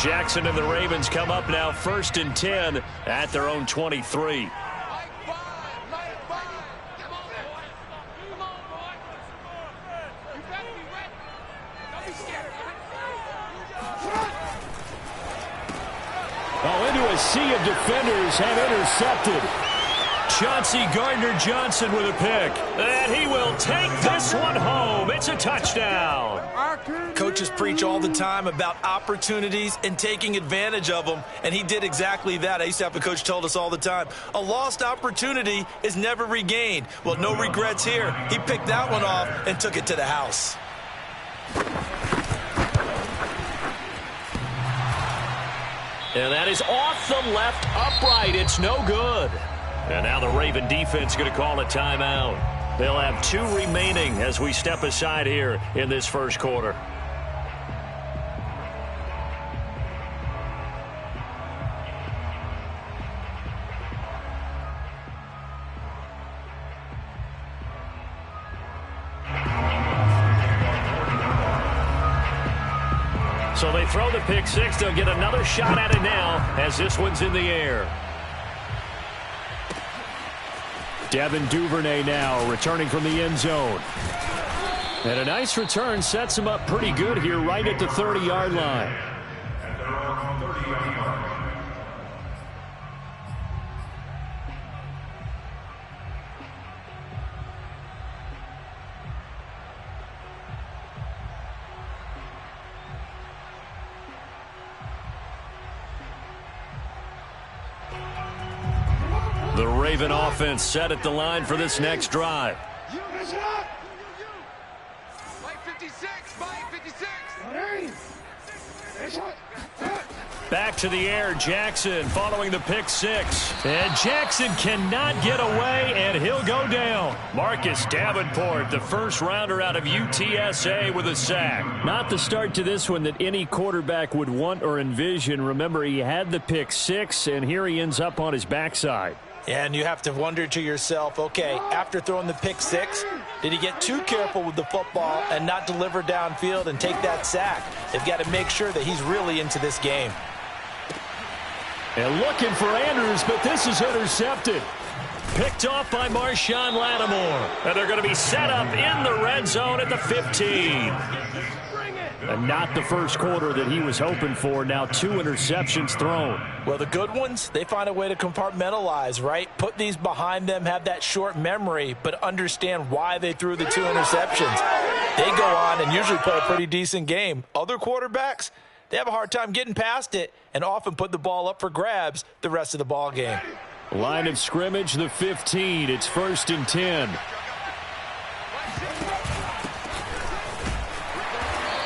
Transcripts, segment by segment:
Jackson and the Ravens come up now 1st and 10 at their own 23. Into a sea of defenders and intercepted. Chauncey Gardner-Johnson with a pick. And he will take this one home. It's a touchdown. Coaches preach all the time about opportunities and taking advantage of them, and he did exactly that. I used to have a coach told us all the time, a lost opportunity is never regained. Well, no regrets here. He picked that one off and took it to the house. And that is off the left upright. It's no good. And now the Raven defense going to call a timeout. They'll have 2 remaining as we step aside here in this first quarter. So they throw the pick six. They'll get another shot at it now as this one's in the air. Devin Duvernay now returning from the end zone. And a nice return sets him up pretty good here right at the 30-yard line. The Raven offense set at the line for this next drive. Back to the air, Jackson following the pick six. And Jackson cannot get away, and he'll go down. Marcus Davenport, the first rounder out of UTSA with a sack. Not the start to this one that any quarterback would want or envision. Remember, he had the pick six, and here he ends up on his backside. And you have to wonder to yourself, okay, after throwing the pick six, did he get too careful with the football and not deliver downfield and take that sack? They've got to make sure that he's really into this game. And looking for Andrews, but this is intercepted. Picked off by Marshawn Lattimore. And they're going to be set up in the red zone at the 15. And not the first quarter that he was hoping for. Now 2 interceptions thrown. Well, the good ones, they find a way to compartmentalize, right? Put these behind them, have that short memory, but understand why they threw the 2 interceptions. They go on and usually play a pretty decent game. Other quarterbacks, they have a hard time getting past it and often put the ball up for grabs the rest of the ball game. Line of scrimmage, the 15. It's 1st and 10.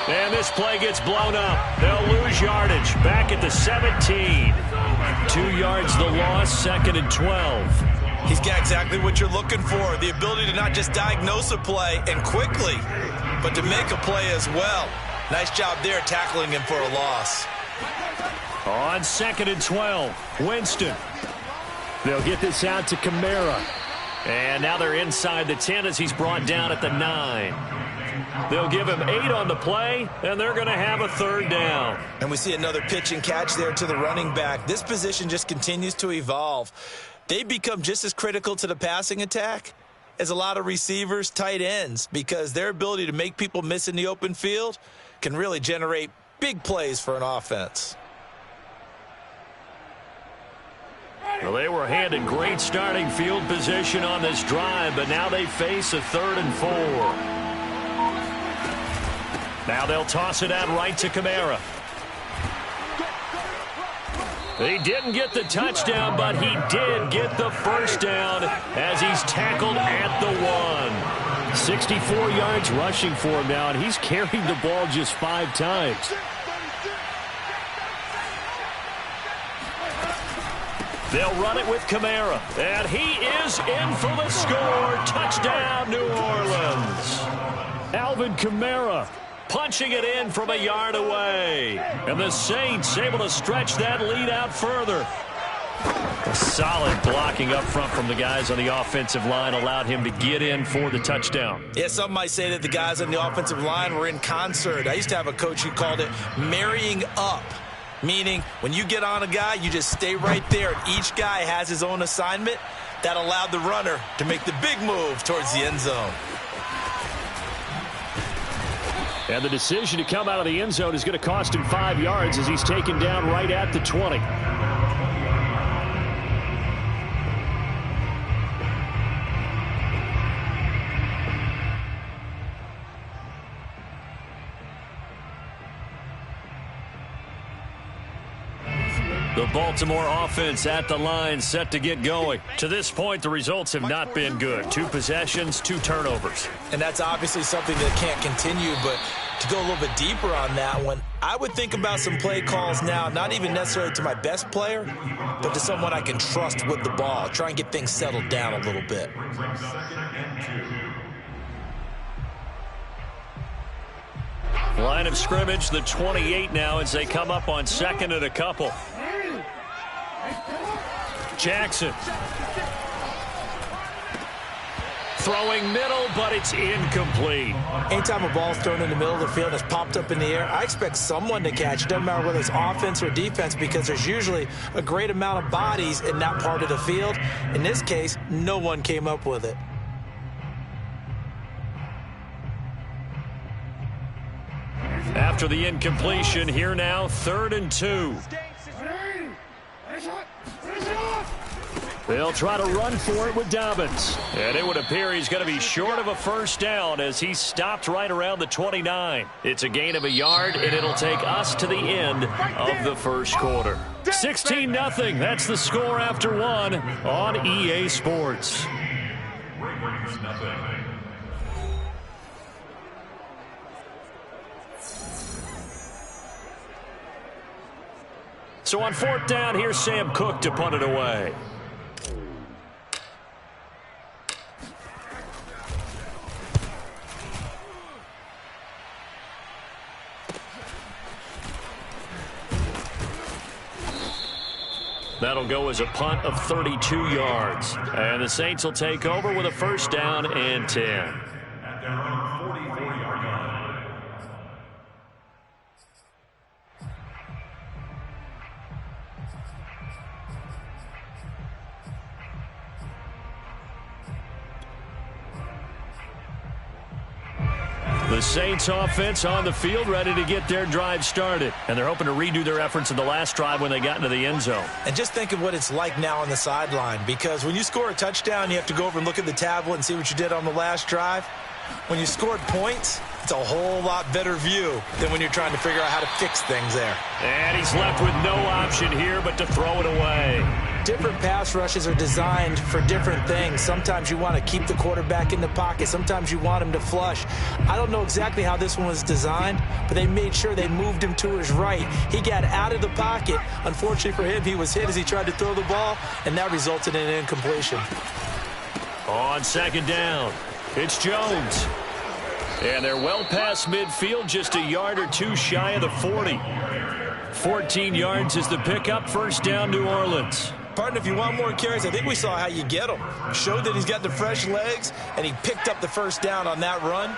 And this play gets blown up. They'll lose yardage. Back at the 17. 2 yards the loss, 2nd and 12. He's got exactly what you're looking for. The ability to not just diagnose a play and quickly, but to make a play as well. Nice job there tackling him for a loss. On 2nd and 12, Winston. They'll get this out to Kamara. And now they're inside the 10 as he's brought down at the 9. They'll give him 8 on the play, and they're going to have a 3rd down. And we see another pitch and catch there to the running back. This position just continues to evolve. They become just as critical to the passing attack as a lot of receivers, tight ends, because their ability to make people miss in the open field can really generate big plays for an offense. Well, they were handed great starting field position on this drive, but now they face a 3rd and 4. Now they'll toss it out right to Kamara. He didn't get the touchdown, but he did get the first down as he's tackled at the 1. 64 yards rushing for him now, and he's carried the ball just 5 times. They'll run it with Kamara, and he is in for the score. Touchdown, New Orleans. Alvin Kamara punching it in from a yard away. And the Saints able to stretch that lead out further. A solid blocking up front from the guys on the offensive line allowed him to get in for the touchdown. Yeah, some might say that the guys on the offensive line were in concert. I used to have a coach who called it marrying up. Meaning, when you get on a guy, you just stay right there. And each guy has his own assignment. That allowed the runner to make the big move towards the end zone. And the decision to come out of the end zone is going to cost him 5 yards as he's taken down right at the 20. The Baltimore offense at the line, set to get going. To this point, the results have not been good. 2 possessions, 2 turnovers. And that's obviously something that can't continue, but to go a little bit deeper on that one, I would think about some play calls now, not even necessarily to my best player, but to someone I can trust with the ball. Try and get things settled down a little bit. Line of scrimmage, the 28 now as they come up on 2nd and a couple. Jackson. Throwing middle, but it's incomplete. Anytime a ball's thrown in the middle of the field and it's popped up in the air, I expect someone to catch. It doesn't matter whether it's offense or defense, because there's usually a great amount of bodies in that part of the field. In this case, no one came up with it. After the incompletion, here now, 3rd and 2. They'll try to run for it with Dobbins. And it would appear he's going to be short of a first down as he's stopped right around the 29. It's a gain of a yard, and it'll take us to the end of the first quarter. 16-0. That's the score after 1 on EA Sports. So on 4th down, here's Sam Cook to punt it away. That'll go as a punt of 32 yards. And the Saints will take over with a first down and 10. The Saints offense on the field, ready to get their drive started. And they're hoping to redo their efforts in the last drive when they got into the end zone. And just think of what it's like now on the sideline, because when you score a touchdown, you have to go over and look at the tablet and see what you did on the last drive. When you scored points, it's a whole lot better view than when you're trying to figure out how to fix things there. And he's left with no option here but to throw it away. Different pass rushes are designed for different things. Sometimes you want to keep the quarterback in the pocket. Sometimes you want him to flush. I don't know exactly how this one was designed, but they made sure they moved him to his right. He got out of the pocket. Unfortunately for him, he was hit as he tried to throw the ball, and that resulted in an incompletion. On 2nd down, it's Jones. And they're well past midfield, just a yard or 2 shy of the 40. 14 yards is the pickup. First down, New Orleans. Partner, if you want more carries, I think we saw how you get him. Showed that he's got the fresh legs, and he picked up the first down on that run.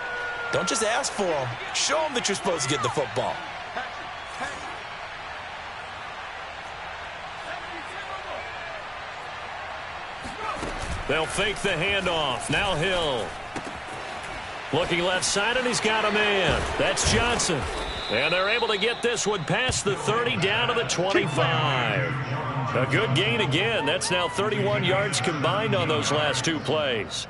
Don't just ask for him. Show him that you're supposed to get the football. They'll fake the handoff. Now Hill. Looking left side, and he's got a man. That's Johnson. And they're able to get this one past the 30 down to the 25. A good gain again. That's now 31 yards combined on those last 2 plays.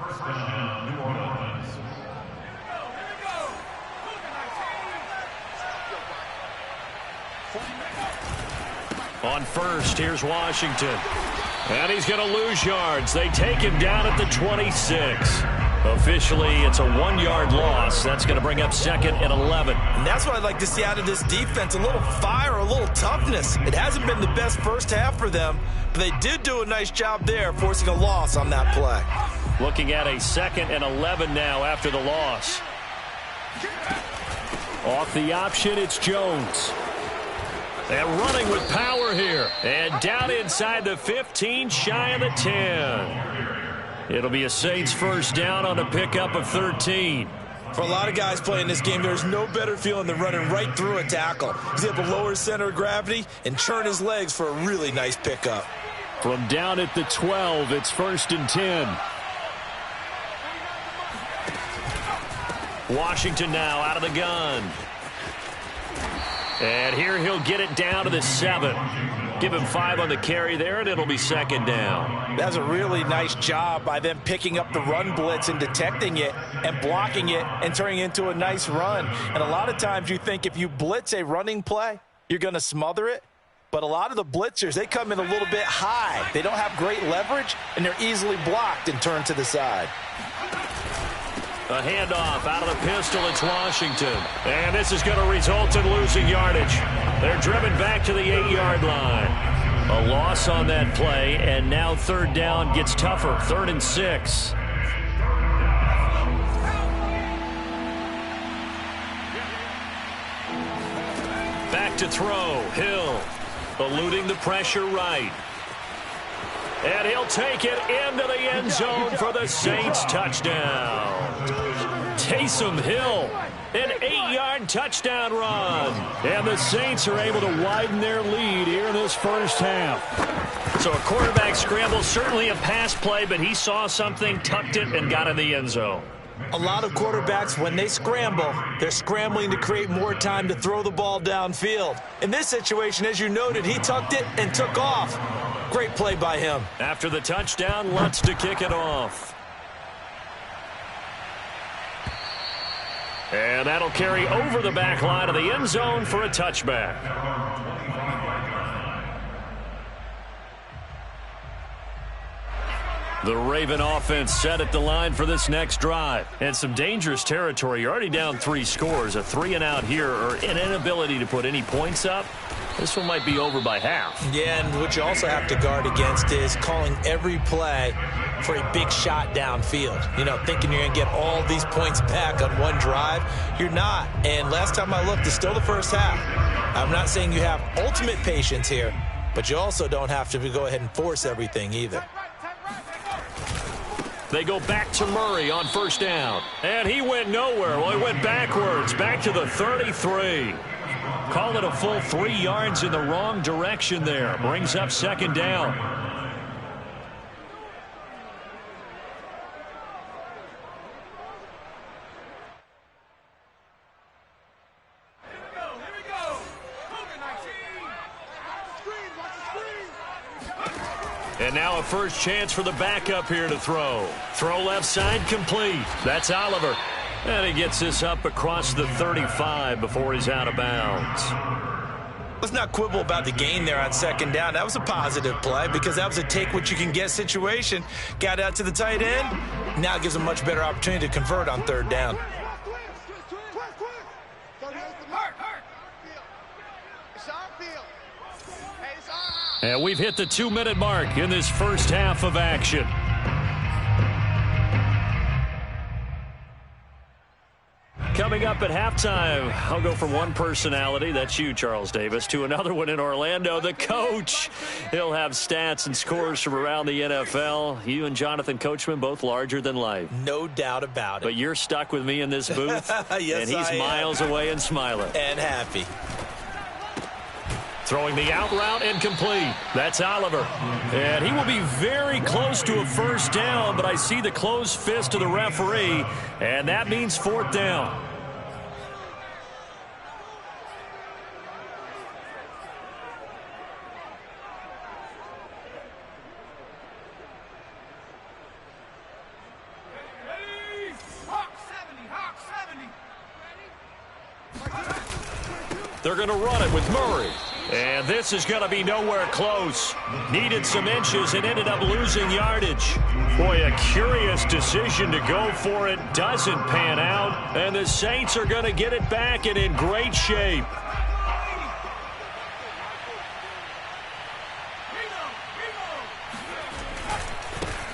On first, here's Washington. And he's going to lose yards. They take him down at the 26. Officially, it's a 1-yard loss. That's going to bring up 2nd and 11. And that's what I'd like to see out of this defense, a little fire, a little toughness. It hasn't been the best first half for them, but they did do a nice job there, forcing a loss on that play. Looking at a 2nd and 11 now after the loss. Off the option, it's Jones. And running with power here. And down inside the 15, shy of the 10. It'll be a Saints first down on a pickup of 13. For a lot of guys playing this game, there's no better feeling than running right through a tackle. He's able to lower his center of gravity and churn his legs for a really nice pickup. From down at the 12, it's 1st and 10. Washington now out of the gun. And here he'll get it down to the 7. Give him 5 on the carry there, and it'll be 2nd down. That's a really nice job by them picking up the run blitz and detecting it and blocking it and turning it into a nice run. And a lot of times you think if you blitz a running play, you're going to smother it. But a lot of the blitzers, they come in a little bit high. They don't have great leverage, and they're easily blocked and turned to the side. A handoff out of the pistol. It's Washington. And this is going to result in losing yardage. They're driven back to the 8-yard line. A loss on that play, and now 3rd down gets tougher. 3rd and 6. Back to throw. Hill eluding the pressure right. And he'll take it into the end zone for the Saints touchdown. Taysom Hill, an 8-yard touchdown run. And the Saints are able to widen their lead here in this first half. So a quarterback scramble, certainly a pass play, but he saw something, tucked it, and got in the end zone. A lot of quarterbacks, when they scramble, they're scrambling to create more time to throw the ball downfield. In this situation, as you noted, he tucked it and took off. Great play by him. After the touchdown, Lutz to kick it off. And that'll carry over the back line of the end zone for a touchback. The Raven offense set at the line for this next drive. And some dangerous territory. You're already down 3 scores. A 3-and-out here, or an inability to put any points up. This one might be over by half. Yeah, and what you also have to guard against is calling every play for a big shot downfield. You know, thinking you're going to get all these points back on one drive. You're not. And last time I looked, it's still the first half. I'm not saying you have ultimate patience here, but you also don't have to go ahead and force everything either. They go back to Murray on 1st down. And he went nowhere. Well, he went backwards, back to the 33. Call it a full 3 yards in the wrong direction there. Brings up 2nd down. And now a first chance for the backup here to throw. Throw left side complete. That's Oliver. And he gets this up across the 35 before he's out of bounds. Let's not quibble about the gain there on 2nd down. That was a positive play because that was a take-what-you-can-get situation. Got out to the tight end. Now it gives him a much better opportunity to convert on 3rd down. And we've hit the 2-minute mark in this first half of action. Coming up at halftime, I'll go from one personality, that's you, Charles Davis, to another one in Orlando, the coach. He'll have stats and scores from around the NFL. You and Jonathan Coachman, both larger than life. No doubt about it. But you're stuck with me in this booth, yes, and he's miles away and smiling. And happy. Throwing the out route and complete. That's Oliver. And he will be very close to a first down, but I see the closed fist of the referee, and that means 4th down. They're going to run it with Murray. And this is going to be nowhere close. Needed some inches and ended up losing yardage. Boy, a curious decision to go for it. Doesn't pan out. And the Saints are going to get it back and in great shape.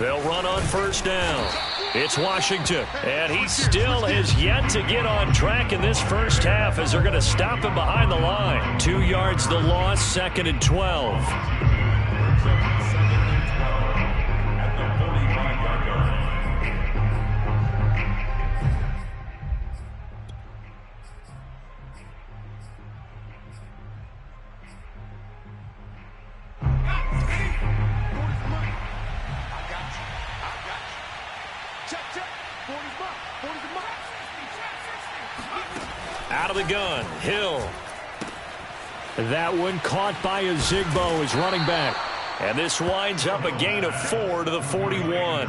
They'll run on 1st down. It's Washington, and he still has yet to get on track in this first half as they're going to stop him behind the line. 2 yards the loss, 2nd and 12. Out of the gun, Hill. That one caught by Ozigbo as running back. And this winds up a gain of 4 to the 41.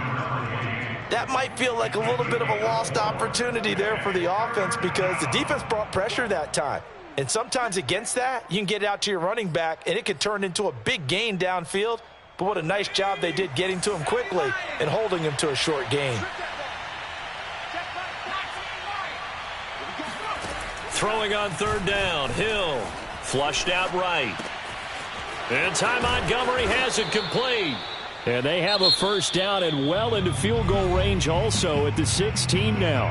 That might feel like a little bit of a lost opportunity there for the offense because the defense brought pressure that time. And sometimes against that, you can get it out to your running back, and it could turn into a big gain downfield. But what a nice job they did getting to him quickly and holding him to a short gain. Throwing on third down, Hill. Flushed out right. And Ty Montgomery has it complete. And they have a first down and well into field goal range also at the 16 now.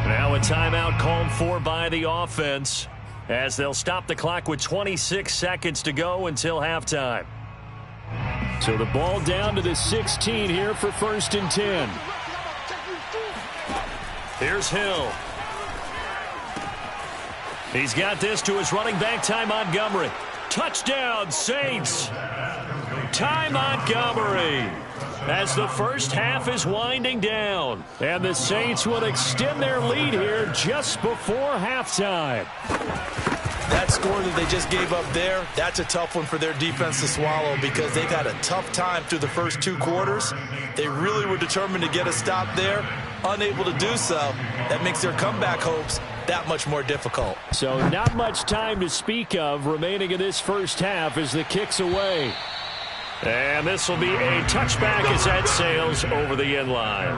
Now a timeout called for by the offense as they'll stop the clock with 26 seconds to go until halftime. So the ball down to the 16 here for 1st and 10. Here's Hill. He's got this to his running back, Ty Montgomery. Touchdown, Saints. Ty Montgomery as the first half is winding down. And the Saints will extend their lead here just before halftime. That score that they just gave up there, that's a tough one for their defense to swallow because they've had a tough time through the first 2 quarters. They really were determined to get a stop there, unable to do so. That makes their comeback hopes that much more difficult. So not much time to speak of remaining in this first half as the kick's away. And this will be a touchback as that sails over the end line.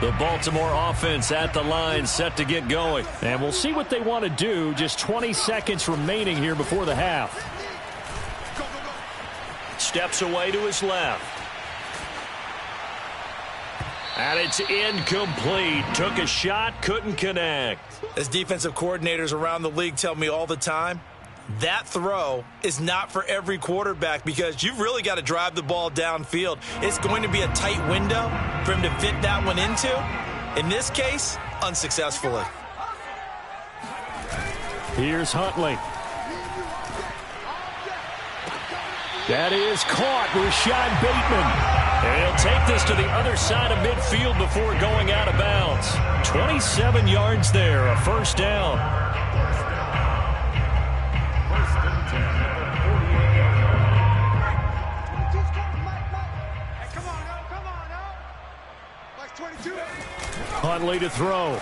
The Baltimore offense at the line set to get going. And we'll see what they want to do. Just 20 seconds remaining here before the half. Steps away to his left. And it's incomplete. Took a shot, couldn't connect. As defensive coordinators around the league tell me all the time, that throw is not for every quarterback because you've really got to drive the ball downfield. It's going to be a tight window for him to fit that one into. In this case, unsuccessfully. Here's Huntley. That is caught. Rashad Bateman. And he'll take this to the other side of midfield before going out of bounds. 27 yards there, a first down. Huntley to throw.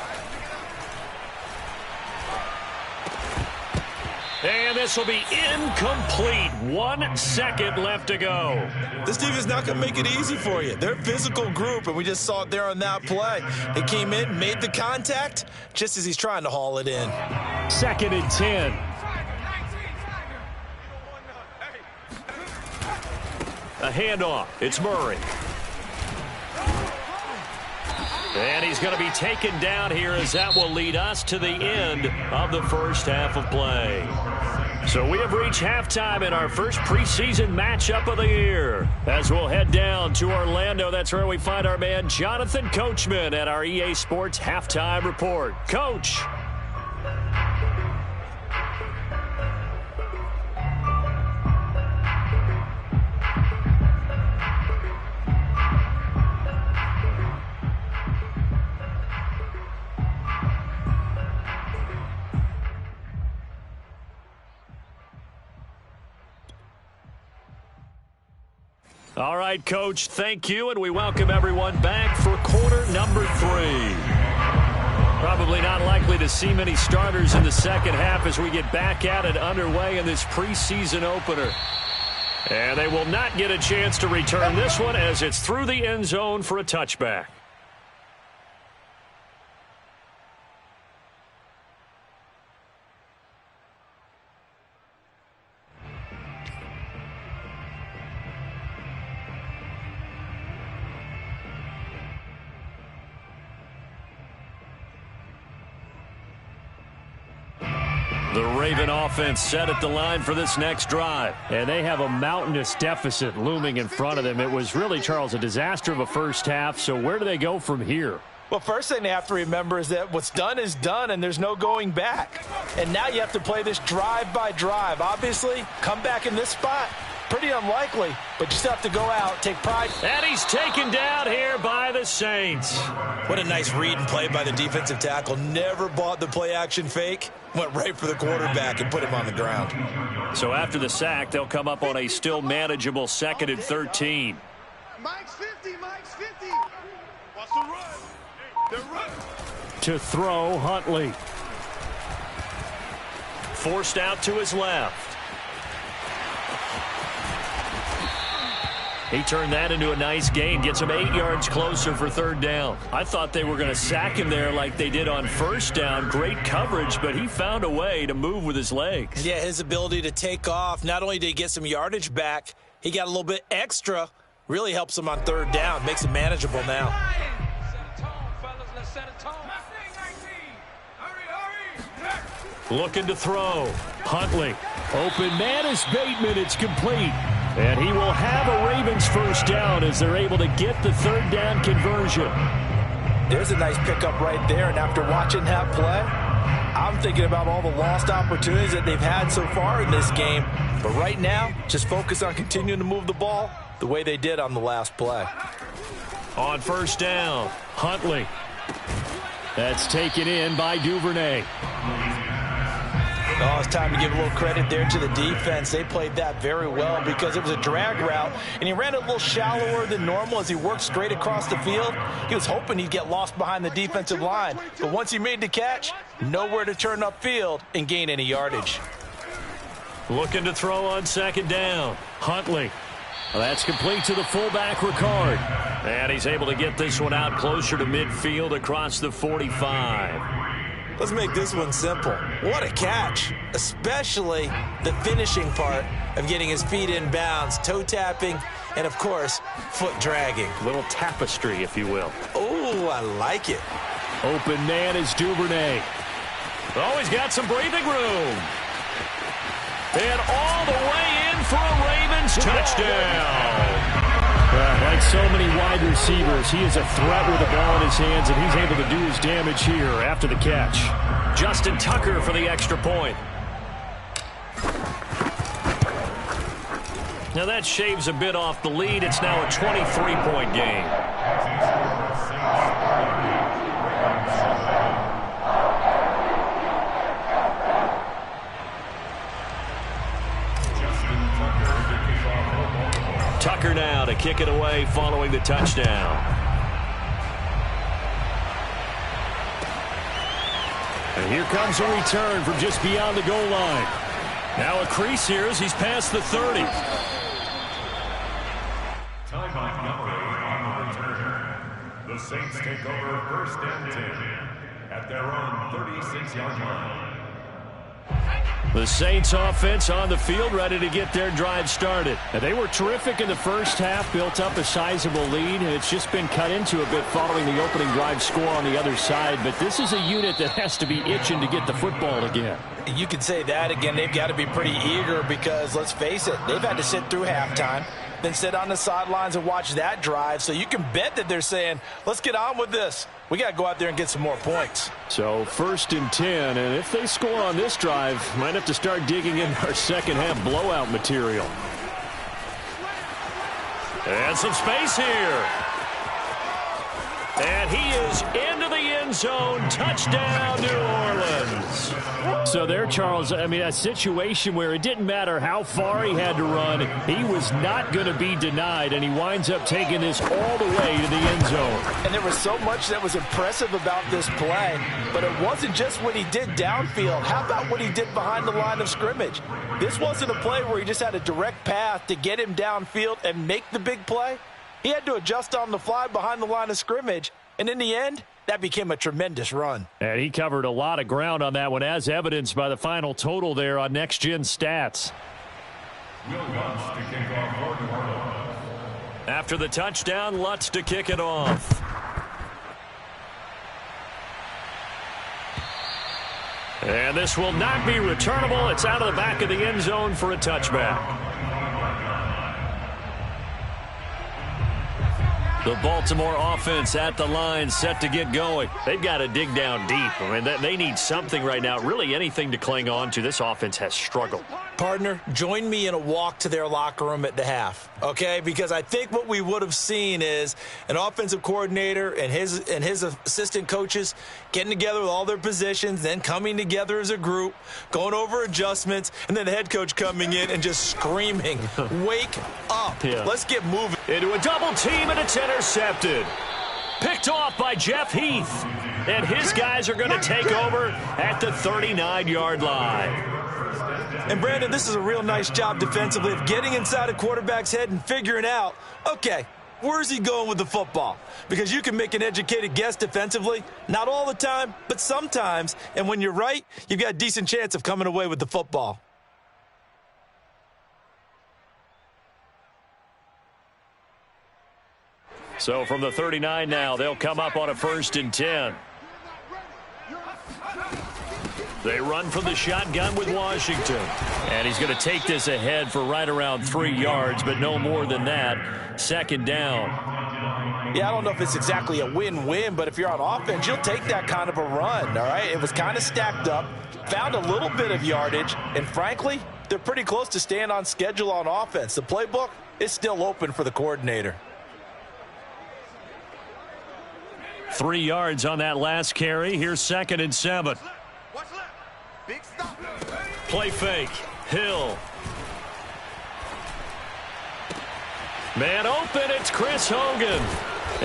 And this will be incomplete. 1 second left to go. This team is not going to make it easy for you. They're a physical group, and we just saw it there on that play. They came in, made the contact, just as he's trying to haul it in. 2nd and 10. A handoff. It's Murray. And he's going to be taken down here as that will lead us to the end of the first half of play. So we have reached halftime in our first preseason matchup of the year. As we'll head down to Orlando, that's where we find our man Jonathan Coachman at our EA Sports Halftime Report. Coach. All right, Coach, thank you, and we welcome everyone back for quarter number 3. Probably not likely to see many starters in the second half as we get back at it underway in this preseason opener. And they will not get a chance to return this one as it's through the end zone for a touchback. The Raven offense set at the line for this next drive. And they have a mountainous deficit looming in front of them. It was really, Charles, a disaster of a first half. So where do they go from here? Well, first thing they have to remember is that what's done is done, and there's no going back. And now you have to play this drive by drive. Obviously, come back in this spot, Pretty unlikely, but you still have to go out, take pride. And he's taken down here by the Saints. What a nice read and play by the defensive tackle. Never bought the play-action fake. Went right for the quarterback and put him on the ground. So after the sack, they'll come up on a still manageable 2nd and 13. Mike's 50, Mike's 50. What's the run? The run. To throw, Huntley. Forced out to his left. He turned that into a nice gain. Gets him 8 yards closer for 3rd down. I thought they were going to sack him there like they did on 1st down. Great coverage, but he found a way to move with his legs. Yeah, his ability to take off. Not only did he get some yardage back, he got a little bit extra. Really helps him on 3rd down. Makes it manageable now. Looking to throw. Huntley. Open man is Bateman. It's complete. And he will have a Ravens 1st down as they're able to get the 3rd down conversion. There's a nice pickup right there. And after watching that play, I'm thinking about all the lost opportunities that they've had so far in this game. But right now, just focus on continuing to move the ball the way they did on the last play. On 1st down, Huntley. That's taken in by Duvernay. Oh, it's time to give a little credit there to the defense. They played that very well because it was a drag route, and he ran it a little shallower than normal as he worked straight across the field. He was hoping he'd get lost behind the defensive line, but once he made the catch, nowhere to turn upfield and gain any yardage. looking to throw on 2nd down. Huntley. Well, that's complete to the fullback, Ricard. And he's able to get this one out closer to midfield across the 45. Let's make this one simple. What a catch, especially the finishing part of getting his feet in bounds, toe tapping, and, of course, foot dragging. Little tapestry, if you will. Oh, I like it. Open man is Duvernay. Oh, he's got some breathing room. And all the way in for a Ravens touchdown. Like so many wide receivers, he is a threat with the ball in his hands, and he's able to do his damage here after the catch. Justin Tucker for the extra point. Now that shaves a bit off the lead. It's now a 23-point game. Tucker now to kick it away following the touchdown. And here comes a return from just beyond the goal line. Now a crease here as he's past the 30. Timeout number 8 on the return. The Saints take over 1st and 10 at their own 36-yard line. The Saints offense on the field, ready to get their drive started. Now, they were terrific in the first half, built up a sizable lead, and it's just been cut into a bit following the opening drive score on the other side. But this is a unit that has to be itching to get the football again. You can say that again. They've got to be pretty eager because, let's face it, they've had to sit through halftime, then sit on the sidelines and watch that drive. So you can bet that they're saying, let's get on with this. We got to go out there and get some more points. So 1st and 10, and if they score on this drive, might have to start digging in our second half blowout material. And some space here. And he is into the end zone. Touchdown, New Orleans. So there, Charles, I mean, a situation where it didn't matter how far he had to run. He was not going to be denied, and he winds up taking this all the way to the end zone. And there was so much that was impressive about this play, but it wasn't just what he did downfield. How about what he did behind the line of scrimmage? This wasn't a play where he just had a direct path to get him downfield and make the big play. He had to adjust on the fly behind the line of scrimmage, and in the end, that became a tremendous run. And he covered a lot of ground on that one, as evidenced by the final total there on NXGen stats. After the touchdown, Lutz to kick it off. And this will not be returnable. It's out of the back of the end zone for a touchback. The Baltimore offense at the line, set to get going. They've got to dig down deep. I mean, they need something right now, really anything to cling on to. This offense has struggled. Partner, join me in a walk to their locker room at the half, okay? Because I think what we would have seen is an offensive coordinator and his assistant coaches getting together with all their positions, then coming together as a group, going over adjustments, and then the head coach coming in and just screaming, wake up. Yeah. Let's get moving. Into a double team, and it's intercepted. Picked off by Jeff Heath. And his guys are going to take over at the 39-yard line. And, Brandon, this is a real nice job defensively of getting inside a quarterback's head and figuring out, okay, where's he going with the football? Because you can make an educated guess defensively, not all the time, but sometimes. And when you're right, you've got a decent chance of coming away with the football. So from the 39 now, they'll come up on a 1st and 10. They run from the shotgun with Washington. And he's going to take this ahead for right around 3 yards, but no more than that. 2nd down. Yeah, I don't know if it's exactly a win-win, but if you're on offense, you'll take that kind of a run, all right? It was kind of stacked up, found a little bit of yardage, and frankly, they're pretty close to staying on schedule on offense. The playbook is still open for the coordinator. 3 yards on that last carry. Here's 2nd and 7. Big stop. Play fake. Hill. Man open. It's Chris Hogan.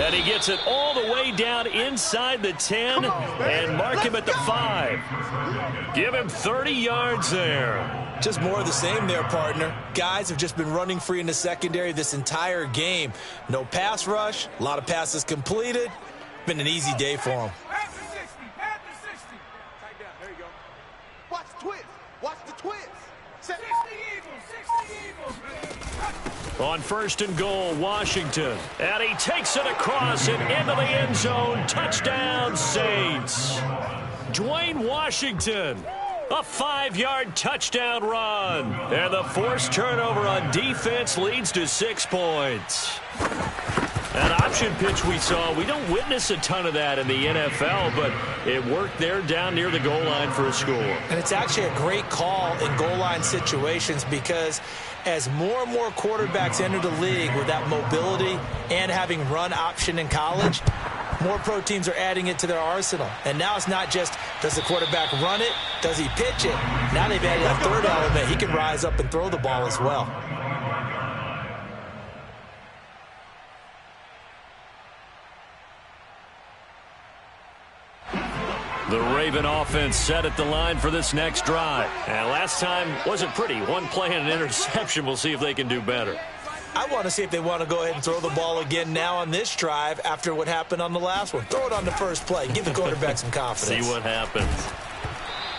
And he gets it all the way down inside the 10 and mark him at the 5. Give him 30 yards there. Just more of the same there, partner. Guys have just been running free in the secondary this entire game. No pass rush. A lot of passes completed. Been an easy day for him. Watch the twist. Watch the twist. 60 Eagles. On 1st and goal, Washington. And he takes it across and into the end zone. Touchdown, Saints. Dwayne Washington. A 5-yard touchdown run. And the forced turnover on defense leads to 6 points. An option pitch we saw, we don't witness a ton of that in the NFL, but it worked there down near the goal line for a score. And it's actually a great call in goal line situations because as more and more quarterbacks enter the league with that mobility and having run option in college, more pro teams are adding it to their arsenal. And now it's not just, does the quarterback run it? Does he pitch it? Now they've added a third element. He can rise up and throw the ball as well. The Raven offense set at the line for this next drive. And last time wasn't pretty. One play and an interception. We'll see if they can do better. I want to see if they want to go ahead and throw the ball again now on this drive after what happened on the last one. Throw it on the first play. Give the quarterback some confidence. See what happens.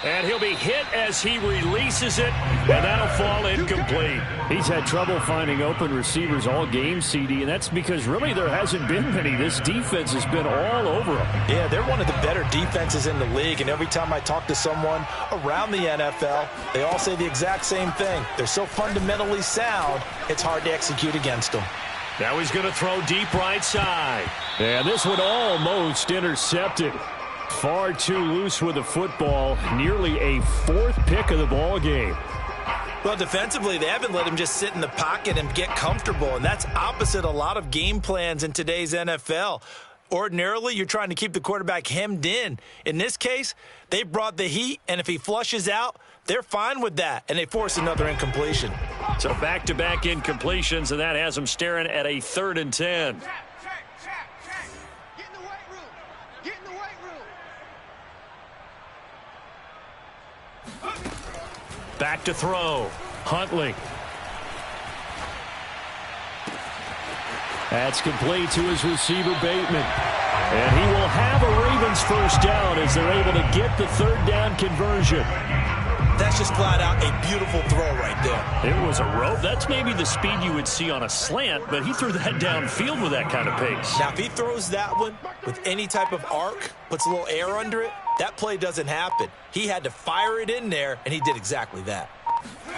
And he'll be hit as he releases it, and that'll fall incomplete. He's had trouble finding open receivers all game, CD, and that's because really there hasn't been many. This defense has been all over them. Yeah, they're one of the better defenses in the league, and every time I talk to someone around the NFL, they all say the exact same thing. They're so fundamentally sound, it's hard to execute against them. Now he's going to throw deep right side. And this one almost intercepted. Far too loose with the football. Nearly a 4th pick of the ball game. Well, defensively, they haven't let him just sit in the pocket and get comfortable, and that's opposite a lot of game plans in today's NFL. Ordinarily, you're trying to keep the quarterback hemmed in. In this case, they brought the heat, and if he flushes out, they're fine with that, and they force another incompletion. So back-to-back incompletions, and that has them staring at a 3rd and 10. Back to throw. Huntley. That's complete to his receiver, Bateman. And he will have a Ravens first down as they're able to get the 3rd down conversion. That's just flat out a beautiful throw right there. It was a rope. That's maybe the speed you would see on a slant, but he threw that downfield with that kind of pace. Now, if he throws that one with any type of arc, puts a little air under it, that play doesn't happen. He had to fire it in there, and he did exactly that.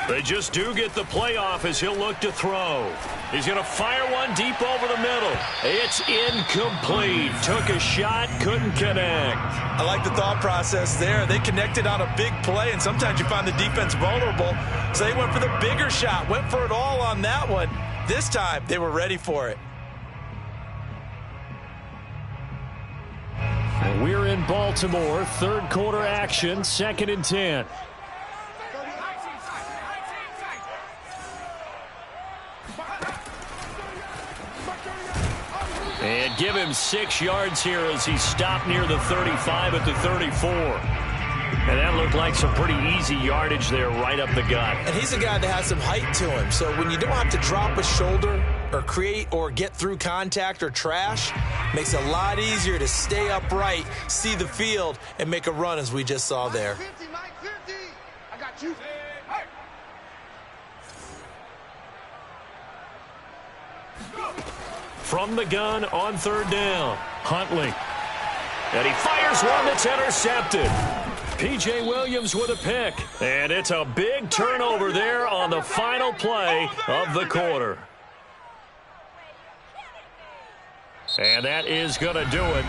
They just do get the playoff as he'll look to throw. He's going to fire one deep over the middle. It's incomplete. Took a shot, couldn't connect. I like the thought process there. They connected on a big play, and sometimes you find the defense vulnerable. So they went for the bigger shot, went for it all on that one. This time, they were ready for it. We're in Baltimore. Third quarter action, 2nd and 10. And give him 6 yards here as he stopped near the 35 at the 34. And that looked like some pretty easy yardage there right up the gut. And he's a guy that has some height to him. So when you don't have to drop a shoulder or create or get through contact or trash, makes it a lot easier to stay upright, see the field, and make a run as we just saw there. 50, Mike 50. I got you. Hey. From the gun on 3rd down, Huntley. And he fires one that's intercepted. P.J. Williams with a pick. And it's a big turnover there on the final play of the quarter. And that is going to do it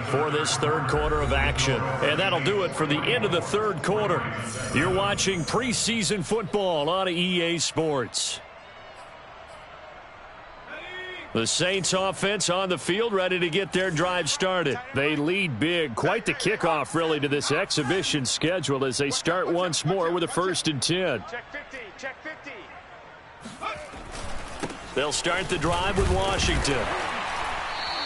for this third quarter of action. And that'll do it for the end of the third quarter. You're watching preseason football on EA Sports. The Saints offense on the field, ready to get their drive started. They lead big. Quite the kickoff, really, to this exhibition schedule as they start once more with a 1st and 10. Check 50. Check 50. They'll start the drive with Washington.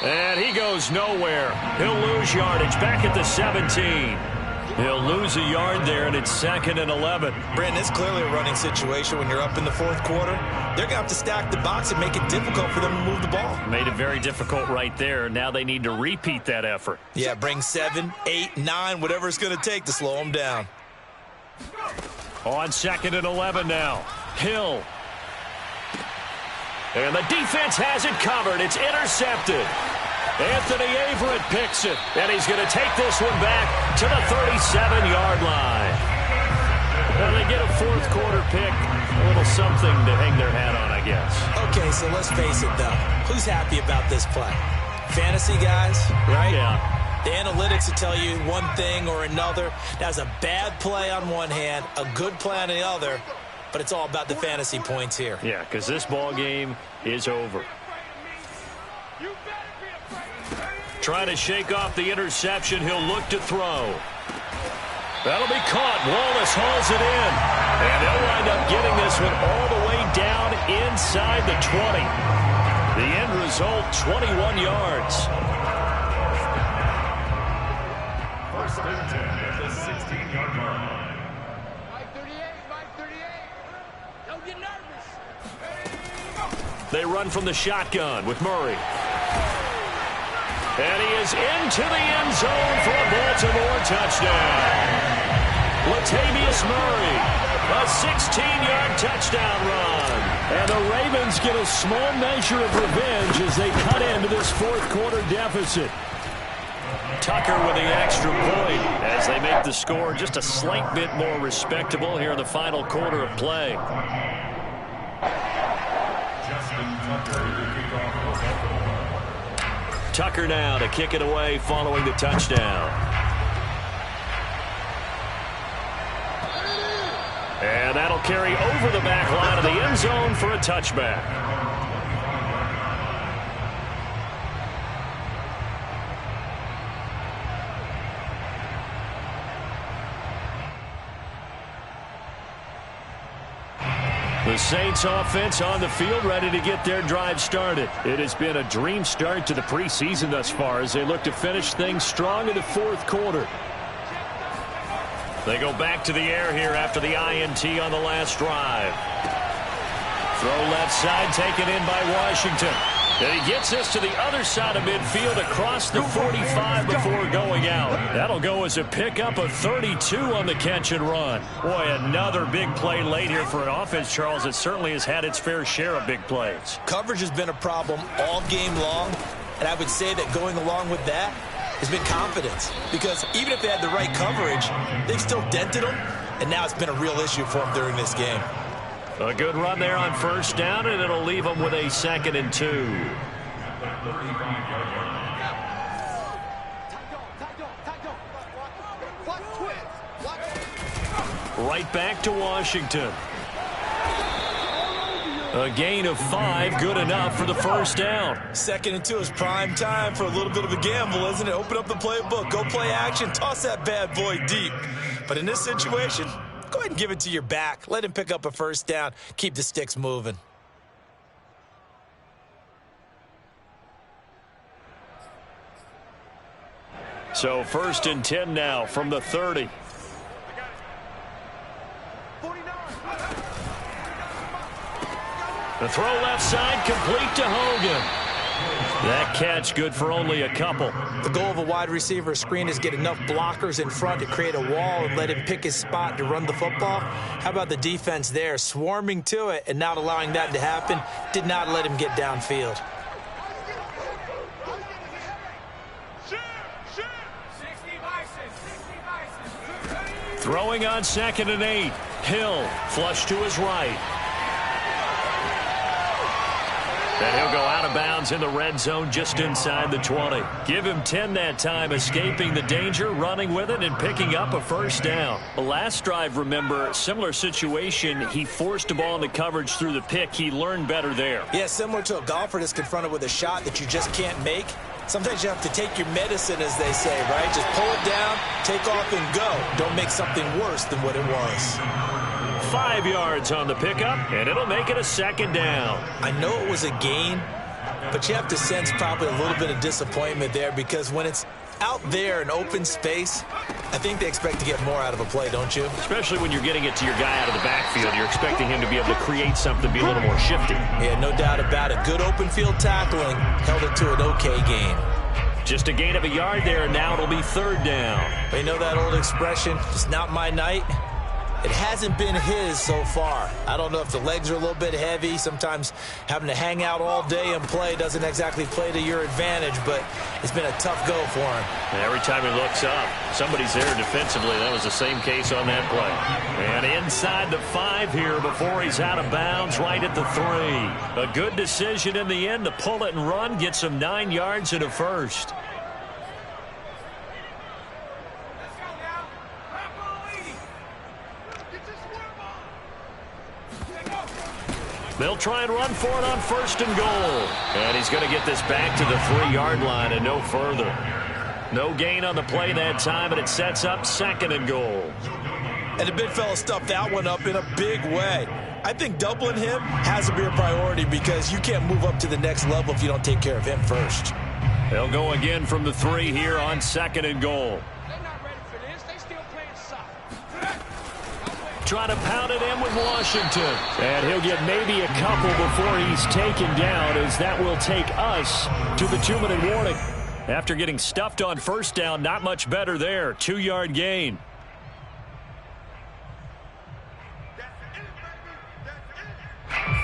And he goes nowhere. He'll lose yardage back at the 17. He'll lose a yard there, and it's 2nd and 11. Brandon, it's clearly a running situation when you're up in the 4th quarter. They're going to have to stack the box and make it difficult for them to move the ball. Made it very difficult right there. Now they need to repeat that effort. Yeah, bring 7, 8, 9, whatever it's going to take to slow them down. On 2nd and 11 now. Hill. And the defense has it covered. It's intercepted. Anthony Averett picks it, and he's going to take this one back to the 37-yard line. Well, they get a 4th quarter pick, a little something to hang their hat on, I guess. Okay, so let's face it, though. Who's happy about this play? Fantasy guys, right? Yeah. The analytics will tell you one thing or another. That's a bad play on one hand, a good play on the other, but it's all about the fantasy points here. Yeah, because this ball game is over. Trying to shake off the interception. He'll look to throw. That'll be caught. Wallace hauls it in. And they'll wind up getting this one all the way down inside the 20. The end result, 21 yards. 1st and 10 at the 16-yard line. Mike 38. Mike 38. Don't get nervous. They run from the shotgun with Murray. And he is into the end zone for a Baltimore touchdown. Latavius Murray, a 16-yard touchdown run. And the Ravens get a small measure of revenge as they cut into this 4th quarter deficit. Tucker with the extra point as they make the score just a slight bit more respectable here in the final quarter of play. Tucker now to kick it away following the touchdown. And that'll carry over the back line of the end zone for a touchback. The Saints offense on the field ready to get their drive started. It has been a dream start to the preseason thus far as they look to finish things strong in the 4th quarter. They go back to the air here after the INT on the last drive. Throw left side taken in by Washington. And he gets this to the other side of midfield across the 45 before going out. That'll go as a pickup of 32 on the catch and run. Boy, another big play late here for an offense, Charles, that certainly has had its fair share of big plays. Coverage has been a problem all game long, and I would say that going along with that has been confidence. Because even if they had the right coverage, they've still dented them, and now it's been a real issue for them during this game. A good run there on first down, and it'll leave them with a 2nd and 2. Right back to Washington. A gain of 5, good enough for the first down. 2nd and 2 is prime time for a little bit of a gamble, isn't it? Open up the playbook, go play action, toss that bad boy deep. But in this situation, go ahead and give it to your back. Let him pick up a first down. Keep the sticks moving. So 1st and 10 now from the 30. The throw left side, complete to Hogan. That catch good for only a couple. The goal of a wide receiver screen is get enough blockers in front to create a wall and let him pick his spot to run the football. How about the defense there, swarming to it and not allowing that to happen? Did not let him get downfield. Throwing on 2nd and 8. Hill, flush to his right. And he'll go out of bounds in the red zone just inside the 20. Give him 10 that time, escaping the danger, running with it, and picking up a first down. The last drive, remember, similar situation. He forced a ball into coverage through the pick. He learned better there. Yeah, similar to a golfer that's confronted with a shot that you just can't make. Sometimes you have to take your medicine, as they say, right? Just pull it down, take off, and go. Don't make something worse than what it was. 5 yards on the pickup, and it'll make it a 2nd down. I know it was a gain, but you have to sense probably a little bit of disappointment there because when it's out there in open space, I think they expect to get more out of a play, don't you? Especially when you're getting it to your guy out of the backfield. You're expecting him to be able to create something, be a little more shifty. Yeah, no doubt about it. Good open field tackling held it to an okay gain. Just a gain of a yard there, and now it'll be 3rd down. You know that old expression, it's not my night? It hasn't been his so far. I don't know if the legs are a little bit heavy. Sometimes having to hang out all day and play doesn't exactly play to your advantage, but it's been a tough go for him. And every time he looks up, somebody's there defensively. That was the same case on that play. And inside the 5 here before he's out of bounds, right at the 3. A good decision in the end to pull it and run, get some 9 yards and a first. They'll try and run for it on 1st and goal. And he's going to get this back to the 3-yard line and no further. No gain on the play that time, and it sets up 2nd and goal. And the big fella stuffed that one up in a big way. I think doubling him has to be a priority because you can't move up to the next level if you don't take care of him first. They'll go again from the 3 here on 2nd and goal. Trying to pound it in with Washington. And he'll get maybe a couple before he's taken down, as that will take us to the 2-minute warning. After getting stuffed on 1st down, not much better there. 2-yard gain.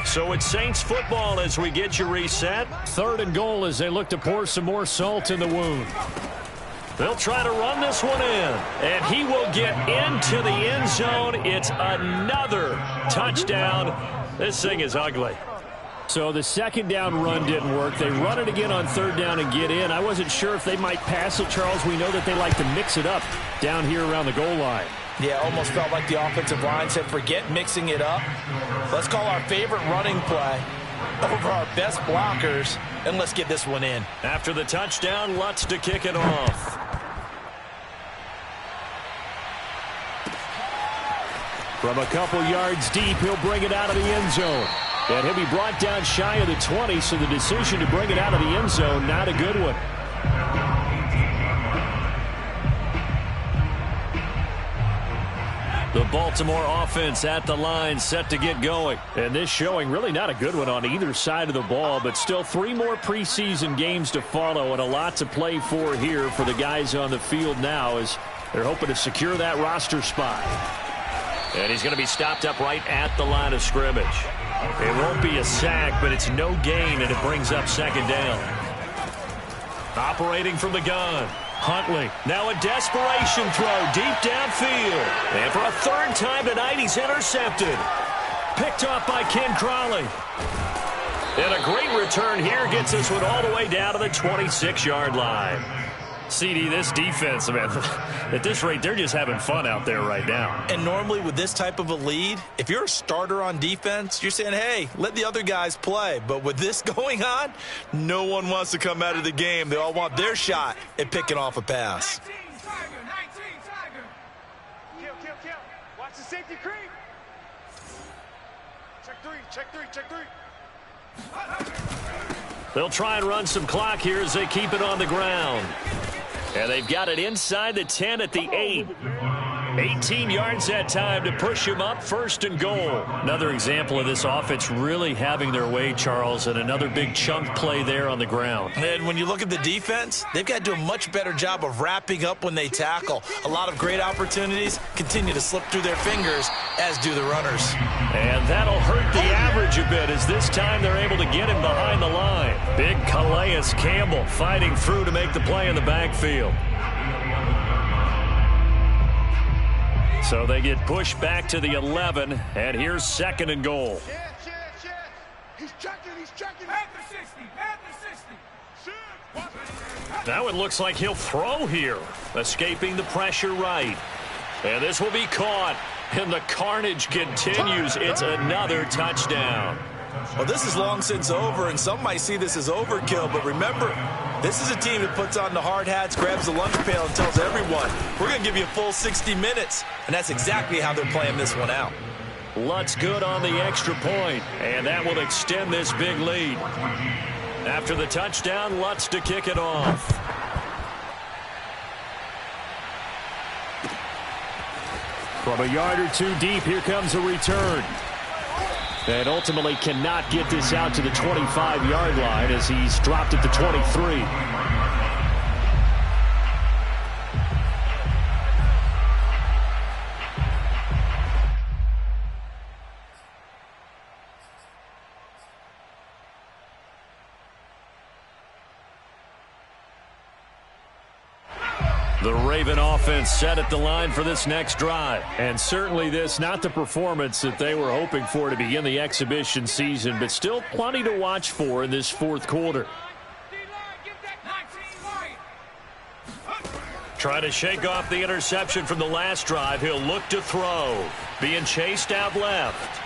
So it's Saints football as we get you reset. 3rd and goal as they look to pour some more salt in the wound. They'll try to run this one in, and he will get into the end zone. It's another touchdown. This thing is ugly. So the 2nd down run didn't work. They run it again on 3rd down and get in. I wasn't sure if they might pass it, Charles. We know that they like to mix it up down here around the goal line. Yeah, almost felt like the offensive line said, forget mixing it up. Let's call our favorite running play over our best blockers, and let's get this one in. After the touchdown, Lutz to kick it off. From a couple yards deep, he'll bring it out of the end zone. And he'll be brought down shy of the 20, so the decision to bring it out of the end zone, not a good one. The Baltimore offense at the line, set to get going. And this showing really not a good one on either side of the ball, but still 3 more preseason games to follow and a lot to play for here for the guys on the field now as they're hoping to secure that roster spot. And he's going to be stopped up right at the line of scrimmage. It won't be a sack, but it's no gain, and it brings up 2nd down. Operating from the gun. Huntley, now a desperation throw deep downfield. And for a 3rd time tonight, he's intercepted. Picked off by Ken Crawley. And a great return here gets this one all the way down to the 26-yard line. CD, this defense, man, at this rate, they're just having fun out there right now. And normally with this type of a lead, if you're a starter on defense, you're saying, hey, let the other guys play. But with this going on, no one wants to come out of the game. They all want their shot at picking off a pass. 19 Tiger. Kill. Watch the safety creep. Check three. They'll try and run some clock here as they keep it on the ground. And they've got it inside the 10 at the 8. 18 yards that time to push him up, 1st and goal. Another example of this offense really having their way, Charles, and another big chunk play there on the ground. And when you look at the defense, they've got to do a much better job of wrapping up when they tackle. A lot of great opportunities continue to slip through their fingers, as do the runners. And that'll hurt the average a bit as this time they're able to get him behind the line. Big Calais Campbell fighting through to make the play in the backfield. So they get pushed back to the 11, and here's 2nd and goal. Shit. He's checking. At the 60. Now it looks like he'll throw here, escaping the pressure right. And this will be caught, and the carnage continues. It's another touchdown. Well, this is long since over, and some might see this as overkill, but remember, this is a team that puts on the hard hats, grabs the lunch pail, and tells everyone, we're going to give you a full 60 minutes, and that's exactly how they're playing this one out. Lutz good on the extra point, and that will extend this big lead. After the touchdown, Lutz to kick it off. From a yard or two deep, here comes a return. And ultimately cannot get this out to the 25-yard line as he's dropped at the 23. The Raven offense set at the line for this next drive. And certainly this, not the performance that they were hoping for to begin the exhibition season, but still plenty to watch for in this 4th quarter. Try to shake off the interception from the last drive. He'll look to throw. Being chased out left.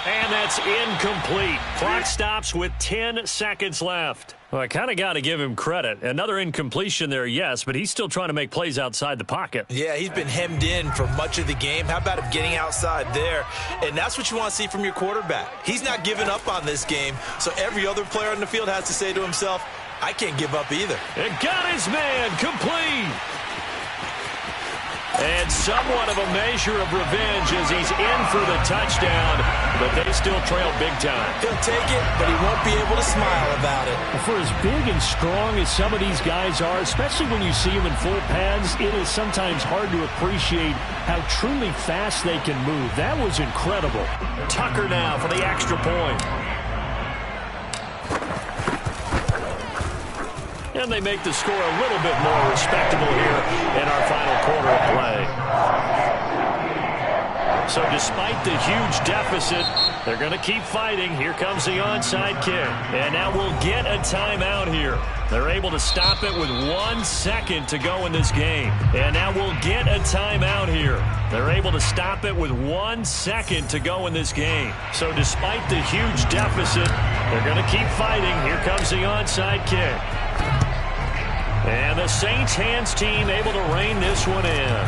And that's incomplete. Clock stops with 10 seconds left. Well, I kind of got to give him credit. Another incompletion there, yes, but he's still trying to make plays outside the pocket. Yeah, he's been hemmed in for much of the game. How about him getting outside there? And that's what you want to see from your quarterback. He's not giving up on this game, so every other player on the field has to say to himself, I can't give up either. And got his man complete. And somewhat of a measure of revenge as he's in for the touchdown, but they still trail big time. He'll take it, but he won't be able to smile about it. For as big and strong as some of these guys are, especially when you see them in full pads, it is sometimes hard to appreciate how truly fast they can move. That was incredible. Tucker now for the extra point. And they make the score a little bit more respectable here in our final quarter of play. So despite the huge deficit, they're going to keep fighting. Here comes the onside kick. And now we'll get a timeout here. They're able to stop it with 1 second to go in this game. And now we'll get a timeout here. They're able to stop it with 1 second to go in this game. So despite the huge deficit, they're going to keep fighting. Here comes the onside kick. And the Saints hands team able to rein this one in.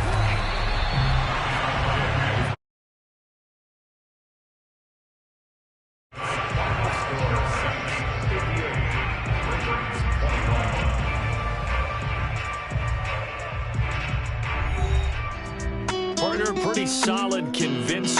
Partner, pretty solid, convincing